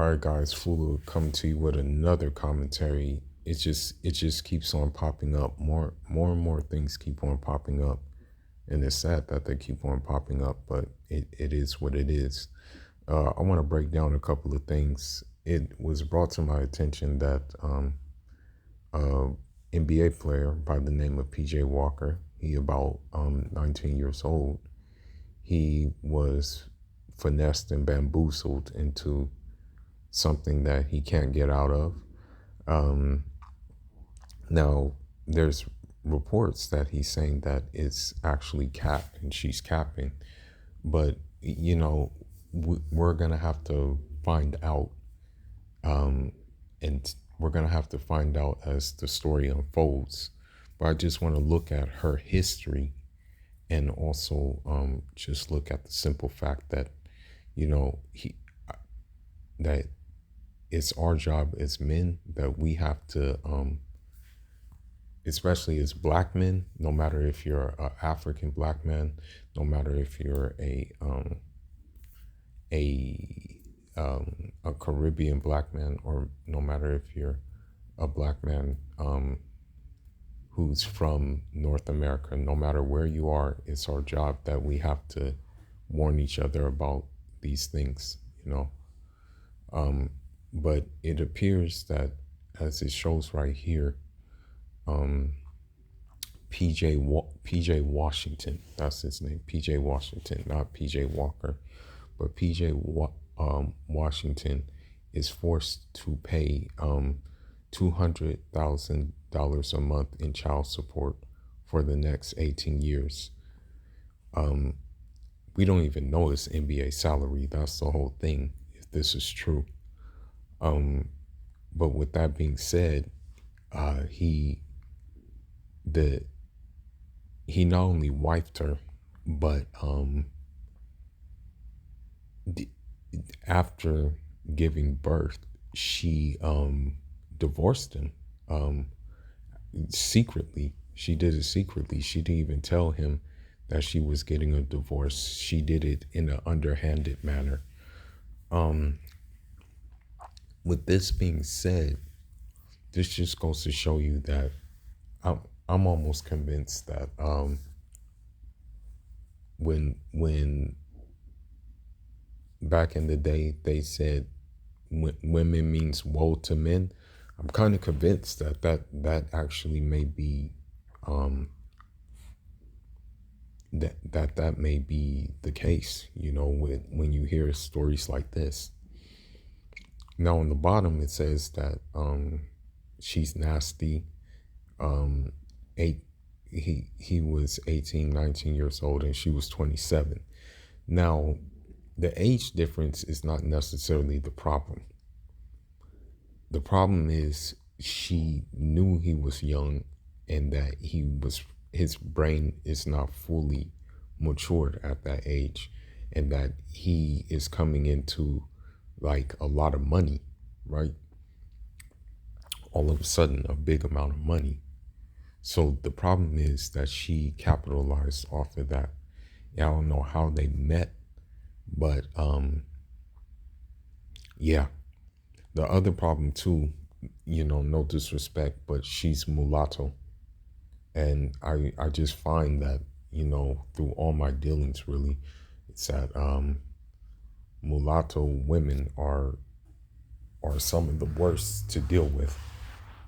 All right, guys, Fulu come to you with another commentary. It just keeps on popping up. More and more things keep on popping up, and it's sad that they keep on popping up. But it is what it is. I want to break down a couple of things. It was brought to my attention that uh, NBA player by the name of PJ Walker, he about 19 years old. He was finessed and bamboozled into something that he can't get out of. Um, Now, there's reports that he's saying that it's actually cap and she's capping, but we're gonna have to find out, um, and we're gonna have to find out as the story unfolds. But I just want to look at her history and also just look at the simple fact that he that it's our job as men that we have to especially as black men, no matter if you're an African black man, no matter if you're a a Caribbean black man, or no matter if you're a black man who's from North America, no matter where you are, it's our job that we have to warn each other about these things, you know. But it appears that, as it shows right here, um, PJ Washington. That's his name. PJ Washington, not PJ Walker, but Washington is forced to pay $200,000 a month in child support for the next 18 years. Um, we don't even know his NBA salary. That's the whole thing. If this is true. Um, but with that being said, he the he not only wifed her, but d- after giving birth, she divorced him um, secretly. She did it secretly. She didn't even tell him that she was getting a divorce. She did it in an underhanded manner. Um, with this being said, this just goes to show you that I'm, I'm almost convinced that when back in the day they said women means woe to men, I'm kind of convinced that that actually may be um, that may be the case. You know, when you hear stories like this. Now on the bottom it says that she's nasty. Um, eight he was 18, 19 years old, and she was 27. Now, the age difference is not necessarily the problem. The problem is she knew he was young and that his brain is not fully matured at that age, and that he is coming into like a lot of money, right? All of a sudden, a big amount of money. So the problem is that she capitalized off of that. Yeah, I don't know how they met, but yeah. The other problem too, no disrespect, but she's mulatto. And I just find that, through all my dealings really, it's that mulatto women are some of the worst to deal with,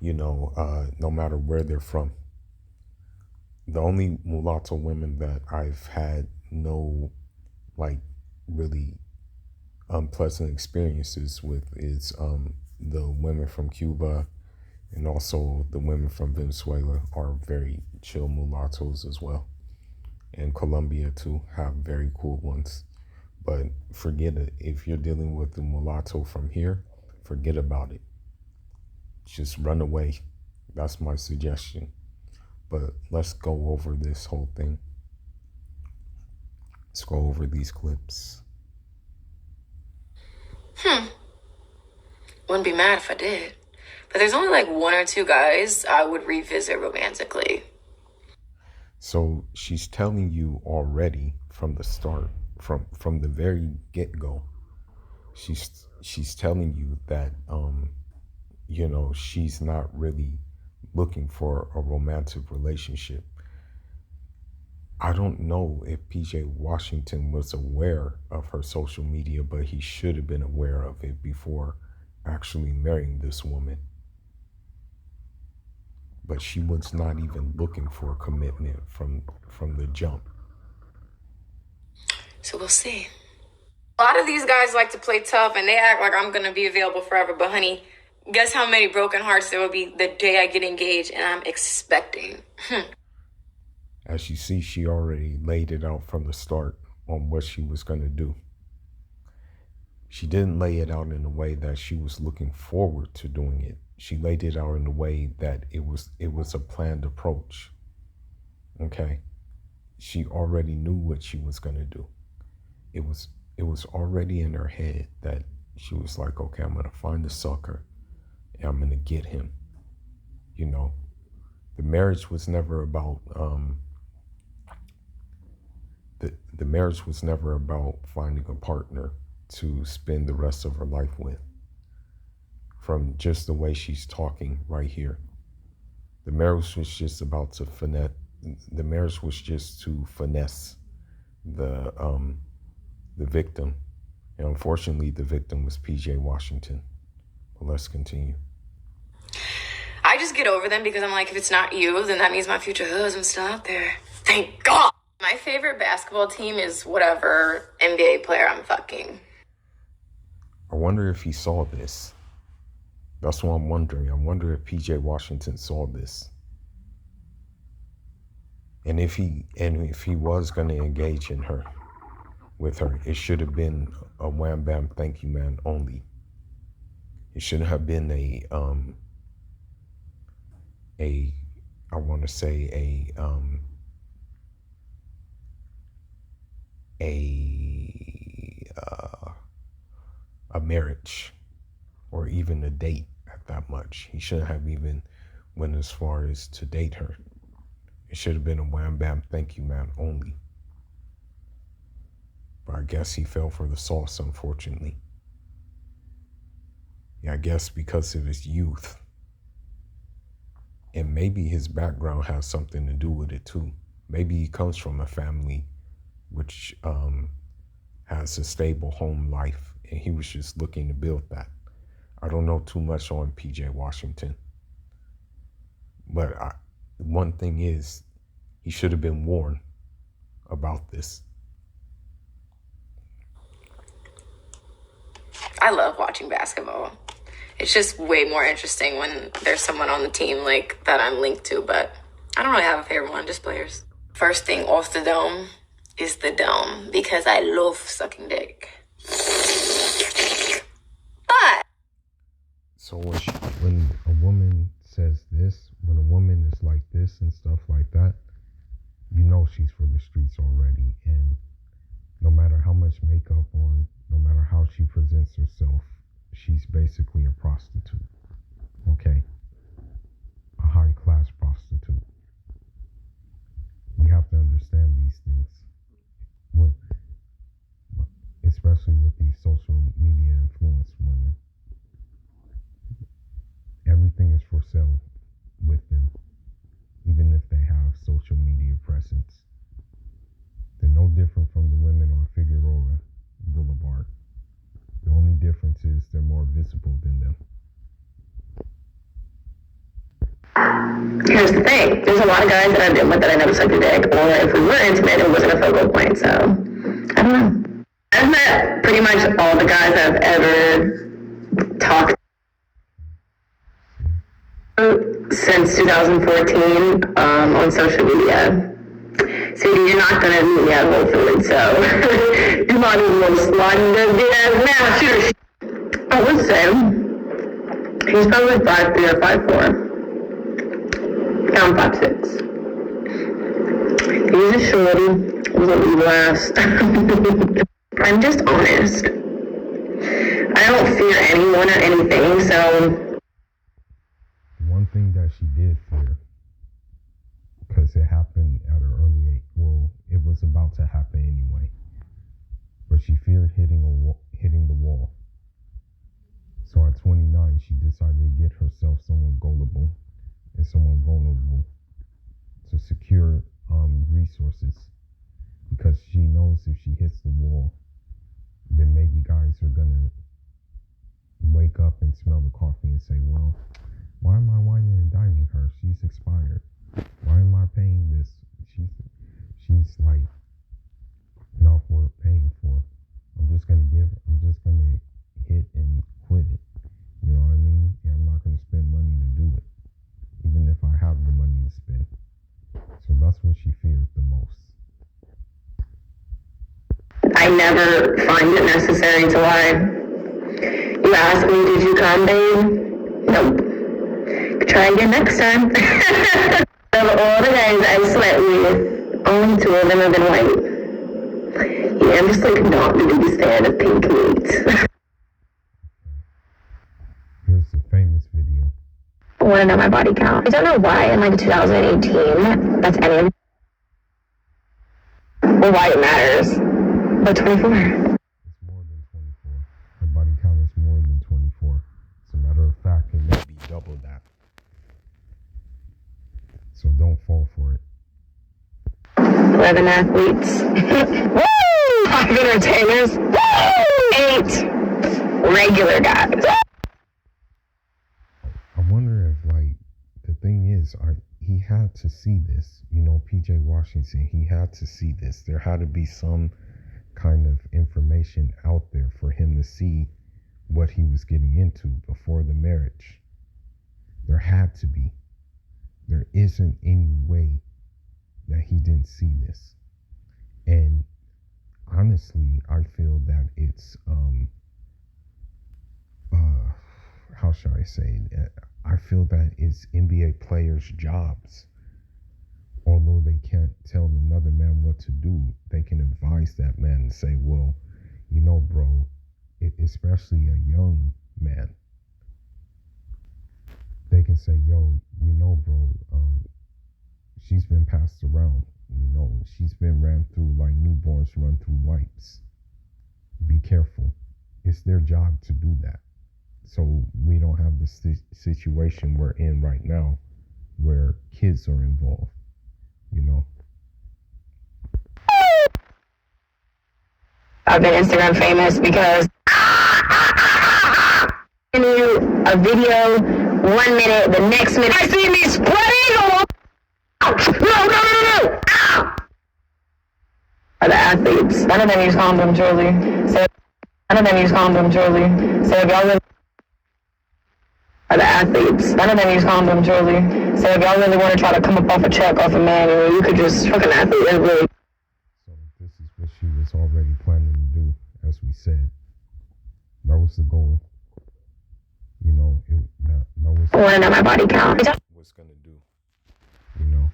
no matter where they're from. The only mulatto women that I've had no like really unpleasant experiences with is the women from Cuba, and also the women from Venezuela are very chill mulattoes as well. And Colombia too have very cool ones. But forget it. If you're dealing with the mulatto from here, forget about it. Just run away. That's my suggestion. But let's go over this whole thing. Let's go over these clips. Wouldn't be mad if I did. But there's only like one or two guys I would revisit romantically. So she's telling you already from the start, from the very get go. she's telling you that she's not really looking for a romantic relationship. I don't know if PJ Washington was aware of her social media, but he should have been aware of it before actually marrying this woman. But she was not even looking for a commitment from the jump. So we'll see. A lot of these guys like to play tough and they act like I'm going to be available forever. But honey, guess how many broken hearts there will be the day I get engaged, and I'm expecting. As you see, she already laid it out from the start on what she was going to do. She didn't lay it out in a way that she was looking forward to doing it. She laid it out in a way that it was a planned approach. Okay? She already knew what she was going to do. It was already in her head that she was like, okay, I'm going to find the sucker and I'm going to get him. The marriage was never about the marriage was never about finding a partner to spend the rest of her life with. From just the way she's talking right here, the marriage was just about to finesse. The marriage was just to finesse the victim, and unfortunately, the victim was PJ Washington. But let's continue. I just get over them because I'm like, if it's not you, then that means my future husband's still out there. Thank God. My favorite basketball team is whatever NBA player I'm fucking. I wonder if he saw this. That's what I'm wondering. I wonder if PJ Washington saw this. And if he was going to engage with her, it should have been a wham bam thank you man only. It shouldn't have been a marriage or even a date at that much. He shouldn't have even went as far as to date her. It should have been a wham bam thank you man only. But I guess he fell for the sauce, unfortunately. Yeah, I guess because of his youth. And maybe his background has something to do with it too. Maybe he comes from a family which has a stable home life, and he was just looking to build that. I don't know too much on PJ Washington. But one thing is, he should have been warned about this. I love watching basketball. It's just way more interesting when there's someone on the team like that I'm linked to, but I don't really have a favorite one, just players. First thing off the dome is the dome because I love sucking dick. But so when a woman says this, when a woman is like this and stuff like that, she's for the streets already. And no matter how much makeup on, no matter how she presents herself, she's basically a prostitute. Okay? A high-class prostitute. We have to understand these things. Especially with these social media influenced women. Everything is for sale with them, even if they have social media presence. They're no different from the women on Figueroa Boulevard. The only difference is they're more visible than them. Here's the thing. There's a lot of guys that I've been with that I never sucked a dick, or if we were intimate, it wasn't a focal point, so I don't know. I've met pretty much all the guys I've ever talked to since 2014 on social media. Sadie, you're not going to meet me at Whole Foods, so you're not even going to slide in the DMs now. Shoot. I would say he's probably 5'3" or 5'4". I'm 5'6". He's a shorty. He's a wee blast. I'm just honest. I don't fear anyone or anything, so... One thing that she did fear, because it happened at an early age, well, it was about to happen anyway, but she feared hitting the wall. at 29, she decided to get herself someone gullible and someone vulnerable to secure resources, because she knows if she hits the wall, then maybe guys are gonna wake up and smell the coffee and say, well, why am I whining and dining her? She's expired. Why am I paying this? She's like not worth paying for. I'm just gonna hit and quit it. You know what I mean? Yeah, I'm not gonna spend money to do it, even if I have the money to spend. So that's what she fears the most. I never find it necessary to lie. You ask me, did you come, babe? Nope. Try again next time. Of all the guys I've slept with, only 2 of them have been white. Yeah, I'm just like not the biggest fan of pink meat. Here's the famous video. I want to know my body count. I don't know why in like 2018 that's any of or why it matters. But 24. It's more than 24. Her body count is more than 24. As a matter of fact, it may be double that. So don't fall for it. 11 athletes. Woo! 5 entertainers. Woo! 8 regular guys. I wonder if, like, the thing is, he had to see this. You know, PJ Washington, he had to see this. There had to be some kind of information out there for him to see what he was getting into before the marriage. There had to be. There isn't any way that he didn't see this. And honestly, I feel that it's how shall I say it? I feel that it's NBA players' jobs. Although they can't tell another man what to do, they can advise that man and say, well, you know, bro, especially a young man, they can say, yo, you know, bro, she's been passed around. You know, she's been ran through like newborns run through wipes. Be careful. It's their job to do that. So we don't have the situation we're in right now where kids are involved, you know. I've been Instagram famous because a video 1 minute, the next minute I see me spreading. No. Are the athletes. None of them use condoms, really. So if y'all really are the athletes. None of them use condoms, really. So if y'all really want to try to come up off a check off a man, you could just fuck an athlete. It's really. So this is what she was already planning to do, as we said. That was the goal. You know, that was. I want to know my body count. What's gonna do? You know.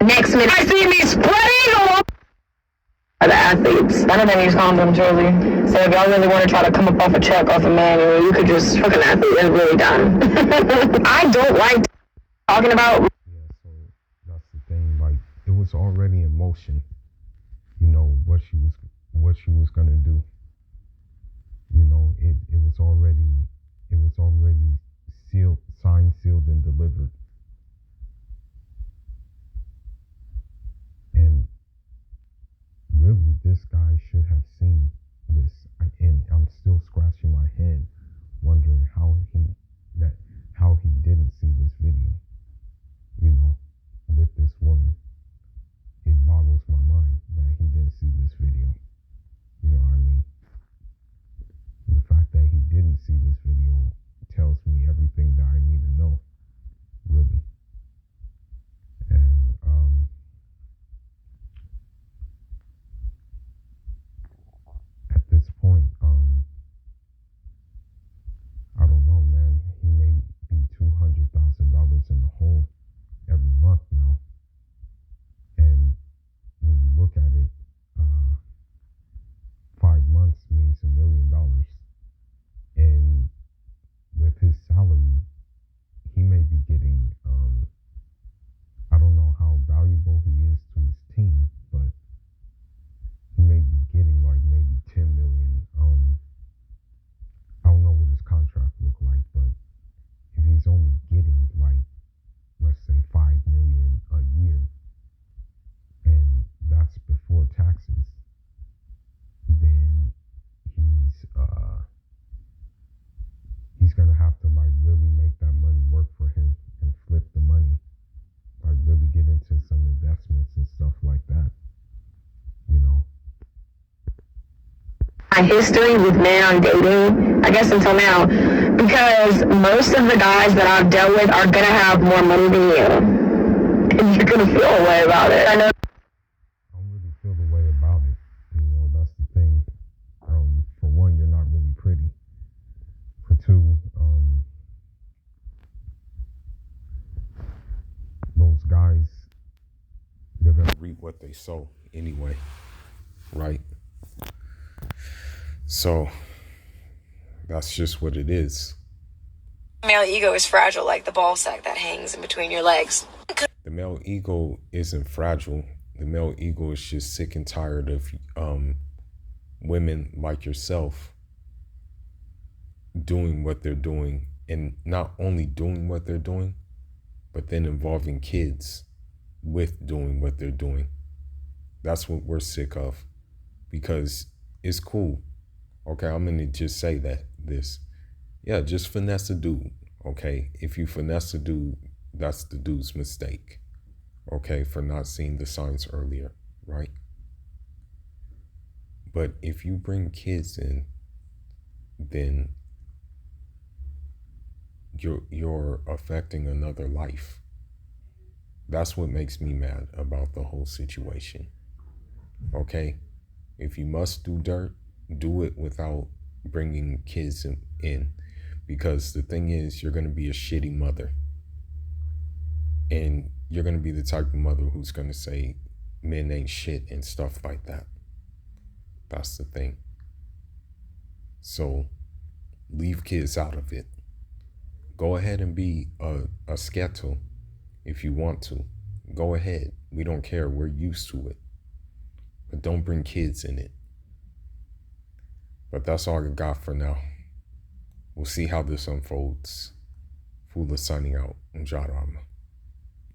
Next minute, I see me spreading. Are the athletes. None of them use condoms, really. So if y'all really want to try to come up off a check off a man, you could just fuck an athlete. It's really done. I don't like talking about. Yeah, so that's the thing. Like, it was already in motion. You know what she was gonna do. You know, it was already sealed, signed, sealed, and delivered. And really, this guy should have seen this, and I'm still scratching my head, wondering how he didn't see this video. You know, with this woman, it boggles my mind that he didn't see this video. You know what I mean? And the fact that he didn't history with men on dating, I guess until now, because most of the guys that I've dealt with are gonna have more money than you, and you're gonna feel a way about it. I know. I don't really feel the way about it. You know, that's the thing. For one, you're not really pretty. For two, those guys, they're gonna reap what they sow anyway, right? So that's just what it is. Male ego is fragile, like the ball sack that hangs in between your legs. The male ego isn't fragile. The male ego is just sick and tired of women like yourself doing what they're doing, and not only doing what they're doing, but then involving kids with doing what they're doing. That's what we're sick of, because it's cool. Okay, I'm gonna just say this. Yeah, just finesse a dude. Okay, if you finesse a dude, that's the dude's mistake. Okay, for not seeing the signs earlier, right? But if you bring kids in, then you're affecting another life. That's what makes me mad about the whole situation. Okay, if you must do dirt, do it without bringing kids in, because the thing is, you're going to be a shitty mother, and you're going to be the type of mother who's going to say men ain't shit and stuff like that. That's the thing. So leave kids out of it. Go ahead and be a sketo if you want to. Go ahead. We don't care. We're used to it. But don't bring kids in it. But that's all I got for now. We'll see how this unfolds. Fula signing out. Njara.